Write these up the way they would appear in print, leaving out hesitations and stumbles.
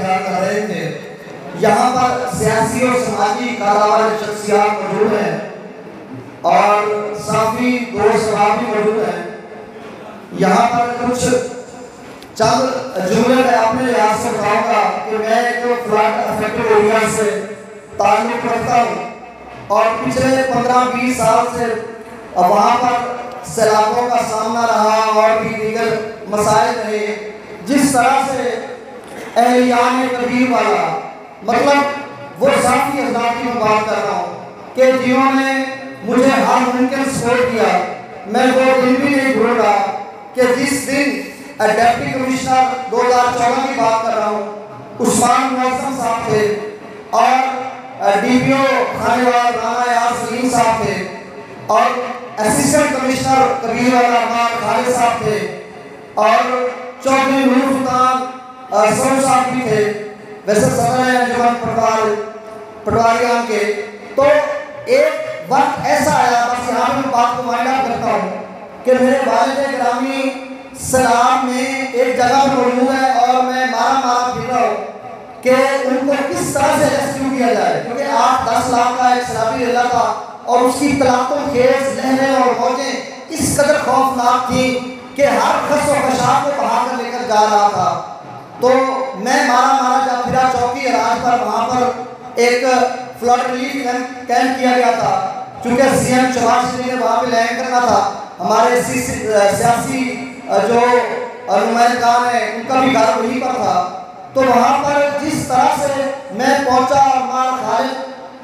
बयान कर रहे थे। यहाँ पर सियासी और समाजी कारोबारी शख्सियात मौजूद हैं और साफी दोस्त भी मौजूद हैं। यहाँ पर कुछ चंद जुमले मैं अपने लिहाज से बताऊँगा कि मैं एक फ्लड अफेक्टेड एरिया से ताल्लुक़ रखता हूँ और पिछले 15-20 साल से वहाँ पर सैलाबों का सामना रहा और भी दीगर मसाइल रहे। जिस तरह से अहलियान कबीर वाला, मतलब वो साथी हज़रात की मैं बात कर रहा हूँ कि जिन्होंने मुझे हर मुमकिन सपोर्ट किया। मैं वो दिन भी नहीं भूल रहा कि जिस दिन डिप्टी कमिश्नर 2014 की बात कर रहा हूँ, उस्मान मुअज़्ज़म साहब थे और DPO खानेवाल राना यार सलीम साहब थे और असिस्टेंट कमिश्नर कबीर वाला खालिद साहब थे और चौधरी नूर सुल्तान सर साहब भी थे। वैसे सदर अंजुमन पटवारियां के तो एक वक्त ऐसा आया, बस यहाँ पर बात को माइंड अप करता हूँ कि मेरे वालिद गिरामी सलाम में एक जगह पर मौजूद है और मैं मारा फिर रहा हूँ कि उनको किस तरह से रेस्क्यू किया जाए, क्योंकि 8-10 लाख का एक सैलाबी रेला था और उसकी तलातों खेज लहरें और मौजें इस कदर खौफनाक थी कि हर खस और कशाफ को बहा कर लेकर जा रहा था। तो मैं मारा जब फिरा चौकी राज पर, वहाँ पर एक फ्लड रिलीफ कैंप किया गया था। चूँकि CM शहबाज शरीफ ने वहाँ पे लैंड करना था, हमारे सियासी जो नुमाइंदान हैं उनका भी घर वहीं पर था। तो वहाँ पर जिस तरह से मैं पहुँचा और खालिद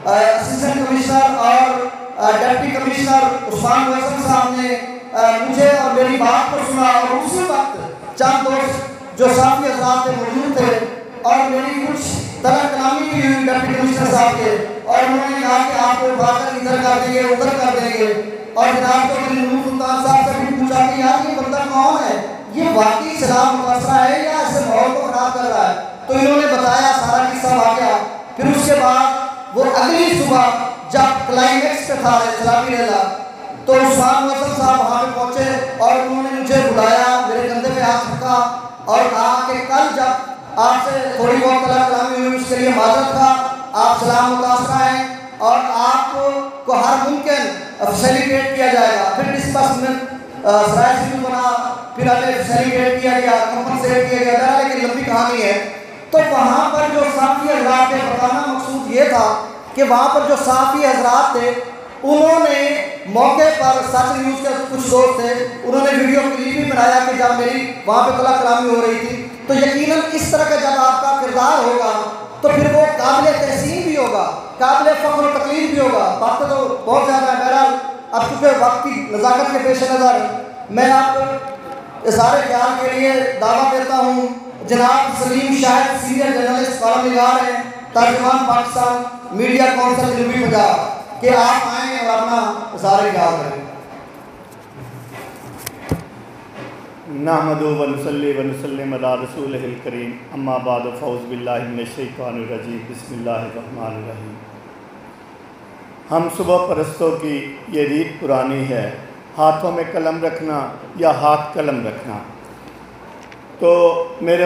असिस्टेंट कमिश्नर और डिप्टी कमिश्नर उस्मान मुअज़्ज़म साहब ने मुझे और मेरी बात को सुना और उसी वक्त चंद दोस्त जो साथी हज़रात थे मौजूद थे और मेरी कुछ तरह कलामी भी हुई डिप्टी कमिश्नर साहब के और उन्होंने कहा कि आपको उठाकर इधर कर देंगे उधर कर देंगे। और जनाब चौधरी नूर सुल्तान साहब से भी पूछा कि यार ये बंदा कौन है, ये वाकई सलाम मुतासरा है या ऐसे माहौल को खराब कर रहा है। तो इन्होंने बताया सारा किस्सा वाक़या। फिर उसके बाद वो अगली सुबह जब क्लाइमेक्स पे था सैलाबी रेला, तो उस्मान मुअज़्ज़म साहब वहाँ पे पहुँचे और उन्होंने मुझे बुलाया, मेरे कंधे पे हाथ रखा और कहा कि कल जब आपसे थोड़ी बहुत कलामी हुई उसके लिए माजरत था, आप सलाम मुतासरा हैं और आपको हर मुमकिन फैसिलिटेट किया जाएगा। फिर डिस्बर्समेंट सराय शुरू बना, फिर हमें फैसिलिटेट किया गया, कंपनसेट किया गया, लेकिन लंबी कहानी है। तो वहाँ पर जो साफ़ी हज़रात थे, बताना मकसूद ये था कि वहाँ पर जो साफ़ी हज़रात थे उन्होंने मौके पर सच न्यूज़ के कुछ दोस्त थे, उन्होंने वीडियो क्लिप भी बनाया कि जब मेरी वहाँ पे कलामी हो रही थी। तो यकीनन इस तरह का जब आपका किरदार होगा तो फिर वो काबिल तहसीन भी होगा, काबिल फ़ख्र और तकलीफ भी होगा। बातें तो बहुत ज़्यादा है, बहरहाल अब चूँकि वक्त की नज़ाकत के पेश नज़र मैं आपको इज़हार ख्याल के लिए दावा देता हूँ। जनाब सलीम शाहिद सीनियर जर्नलिस्ट कॉलमनिगार हैं, तर्जुमान पाकिस्तान मीडिया काउंसिल जनूबी पंजाब, कि आप आएँ और अपना इज़हार ख्याल करें। नहमदु व नुसल्ली व नुसल्लिम अला रसूलिहिल करीम, अम्मा बाद, फ़ौज़ बिल्लाहि मिनश शैतानिर रजीम, बिस्मिल्लाहिर रहमानिर रहीम। हम सुबह परस्तों की ये रीत पुरानी है, हाथों में कलम रखना या हाथ कलम रखना। तो मेरे